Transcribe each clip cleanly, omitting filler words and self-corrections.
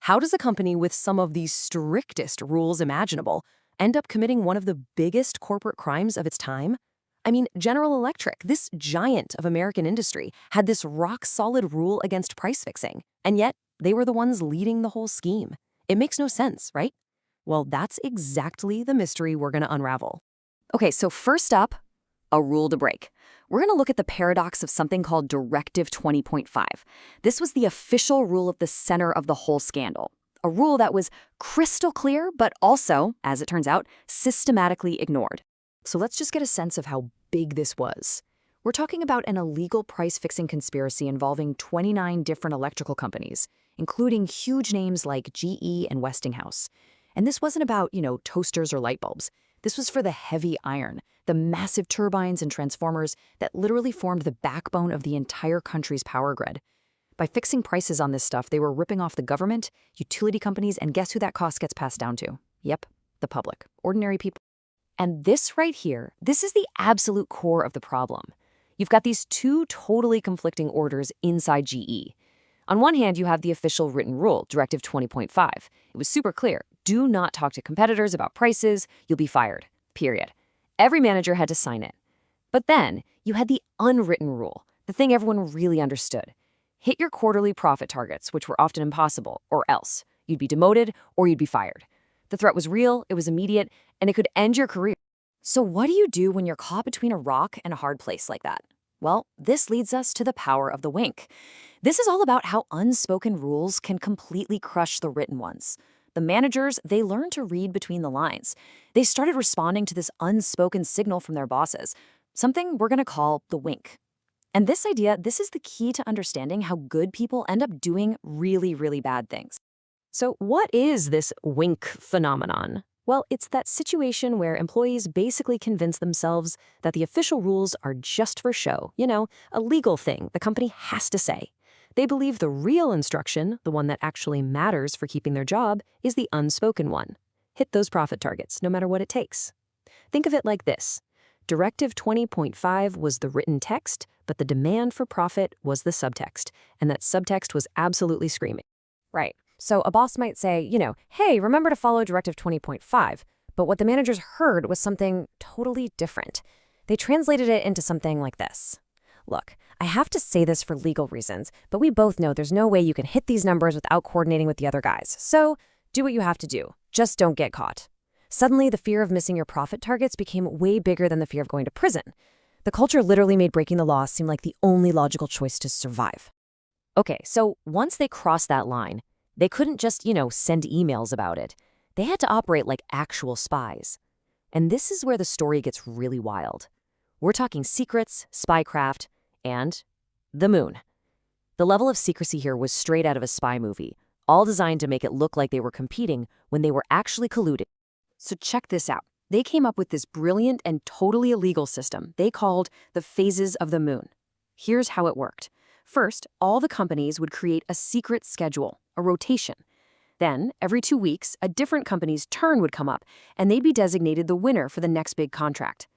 How does a company with some of the strictest rules imaginable end up committing one of the biggest corporate crimes of its time? I mean, General Electric, this giant of American industry, had this rock-solid rule against price fixing, and yet they were the ones leading the whole scheme. It makes no sense, right? Well, that's exactly the mystery we're going to unravel. Okay, so first up, a rule to break. We're going to look at the paradox of something called Directive 20.5. This was the official rule of the center of the whole scandal. A rule that was crystal clear, but also, as it turns out, systematically ignored. So let's just get a sense of how big this was. We're talking about an illegal price-fixing conspiracy involving 29 different electrical companies, including huge names like GE and Westinghouse. And this wasn't about, toasters or light bulbs. This was for the heavy iron, the massive turbines and transformers that literally formed the backbone of the entire country's power grid. By fixing prices on this stuff, they were ripping off the government, utility companies, and guess who that cost gets passed down to? Yep, the public, ordinary people. And this right here, this is the absolute core of the problem. You've got these two totally conflicting orders inside GE. On one hand, you have the official written rule, Directive 20.5. It was super clear. Do not talk to competitors about prices. You'll be fired. Period. Every manager had to sign it. But then you had the unwritten rule, the thing everyone really understood. Hit your quarterly profit targets, which were often impossible, or else. You'd be demoted or you'd be fired. The threat was real, it was immediate, and it could end your career. So what do you do when you're caught between a rock and a hard place like that? Well, this leads us to the power of the wink. This is all about how unspoken rules can completely crush the written ones. The managers, they learned to read between the lines. They started responding to this unspoken signal from their bosses, something we're going to call the wink. And this idea, this is the key to understanding how good people end up doing really, really bad things. So what is this wink phenomenon? Well, it's that situation where employees basically convince themselves that the official rules are just for show, a legal thing the company has to say. They believe the real instruction, the one that actually matters for keeping their job, is the unspoken one. Hit those profit targets, no matter what it takes. Think of it like this. Directive 20.5 was the written text, but the demand for profit was the subtext, and that subtext was absolutely screaming. Right. So a boss might say, hey, remember to follow Directive 20.5, but what the managers heard was something totally different. They translated it into something like this. Look, I have to say this for legal reasons, but we both know there's no way you can hit these numbers without coordinating with the other guys. So do what you have to do. Just don't get caught. Suddenly, the fear of missing your profit targets became way bigger than the fear of going to prison. The culture literally made breaking the law seem like the only logical choice to survive. Okay, so once they crossed that line, they couldn't just, send emails about it. They had to operate like actual spies. And this is where the story gets really wild. We're talking secrets, spycraft, and the moon. The level of secrecy here was straight out of a spy movie, all designed to make it look like they were competing when they were actually colluding. So check this out. They came up with this brilliant and totally illegal system they called the phases of the moon. Here's how it worked. First, all the companies would create a secret schedule, a rotation. Then, every 2 weeks, a different company's turn would come up, and they'd be designated the winner for the next big contract.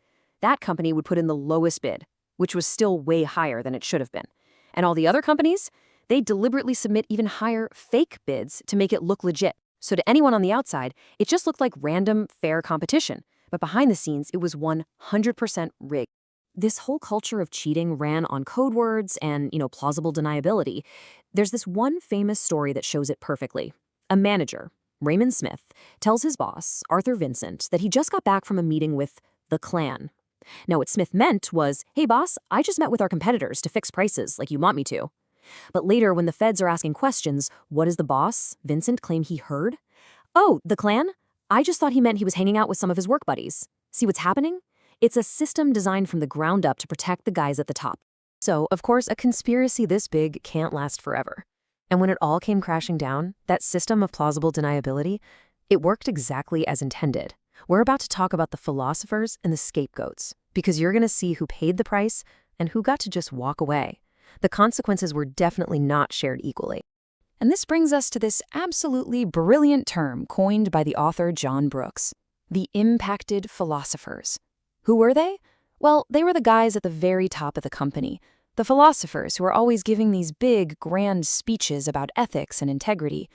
That company would put in the lowest bid, which was still way higher than it should have been. And all the other companies, they deliberately submit even higher fake bids to make it look legit. So to anyone on the outside, it just looked like random, fair competition. But behind the scenes, it was 100% rigged. This whole culture of cheating ran on code words and, plausible deniability. There's this one famous story that shows it perfectly. A manager, Raymond Smith, tells his boss, Arthur Vincent, that he just got back from a meeting with the Klan. Now, what Smith meant was, hey, boss, I just met with our competitors to fix prices like you want me to. But later, when the feds are asking questions, what does the boss, Vincent, claim he heard? Oh, the Klan? I just thought he meant he was hanging out with some of his work buddies. See what's happening? It's a system designed from the ground up to protect the guys at the top. So, of course, a conspiracy this big can't last forever. And when it all came crashing down, that system of plausible deniability, it worked exactly as intended. We're about to talk about the philosophers and the scapegoats, because you're going to see who paid the price and who got to just walk away. The consequences were definitely not shared equally. And this brings us to this absolutely brilliant term coined by the author John Brooks, the impacted philosophers. Who were they? Well, they were the guys at the very top of the company, the philosophers who are always giving these big, grand speeches about ethics and integrity.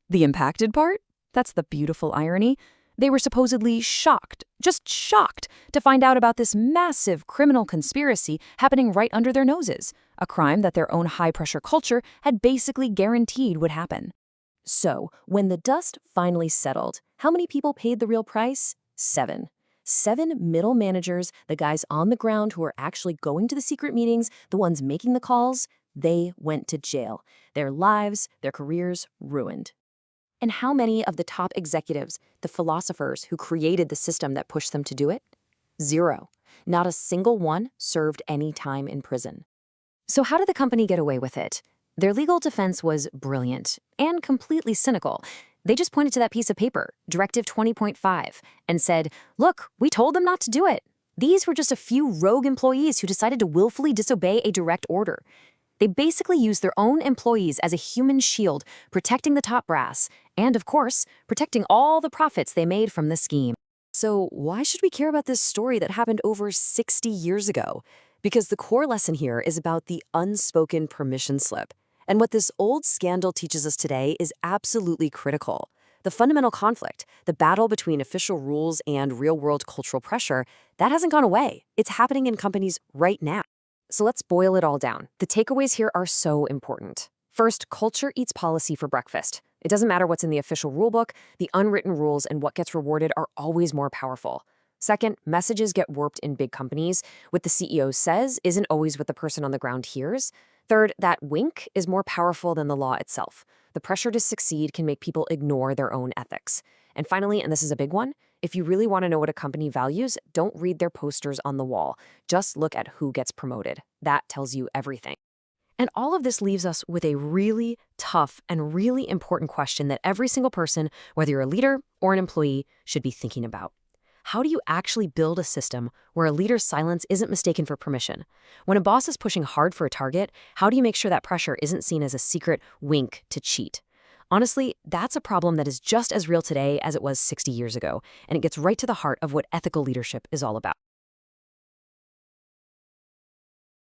The impacted part? That's the beautiful irony. They were supposedly shocked, just shocked, to find out about this massive criminal conspiracy happening right under their noses, a crime that their own high-pressure culture had basically guaranteed would happen. So, when the dust finally settled, how many people paid the real price? 7. 7 middle managers, the guys on the ground who are actually going to the secret meetings, the ones making the calls, they went to jail. Their lives, their careers ruined. And how many of the top executives, the philosophers who created the system that pushed them to do it? 0. Not a single one served any time in prison. So how did the company get away with it? Their legal defense was brilliant and completely cynical. They just pointed to that piece of paper, Directive 20.5, and said, look, we told them not to do it. These were just a few rogue employees who decided to willfully disobey a direct order. They basically used their own employees as a human shield, protecting the top brass, and of course, protecting all the profits they made from the scheme. So why should we care about this story that happened over 60 years ago? Because the core lesson here is about the unspoken permission slip. And what this old scandal teaches us today is absolutely critical. The fundamental conflict, the battle between official rules and real-world cultural pressure, that hasn't gone away. It's happening in companies right now. So let's boil it all down. The takeaways here are so important. First, culture eats policy for breakfast. It doesn't matter what's in the official rulebook, the unwritten rules and what gets rewarded are always more powerful. Second, messages get warped in big companies. What the CEO says isn't always what the person on the ground hears. Third, that wink is more powerful than the law itself. The pressure to succeed can make people ignore their own ethics. And finally, and this is a big one, if you really want to know what a company values, don't read their posters on the wall. Just look at who gets promoted. That tells you everything. And all of this leaves us with a really tough and really important question that every single person, whether you're a leader or an employee, should be thinking about. How do you actually build a system where a leader's silence isn't mistaken for permission? When a boss is pushing hard for a target, how do you make sure that pressure isn't seen as a secret wink to cheat? Honestly, that's a problem that is just as real today as it was 60 years ago, and it gets right to the heart of what ethical leadership is all about.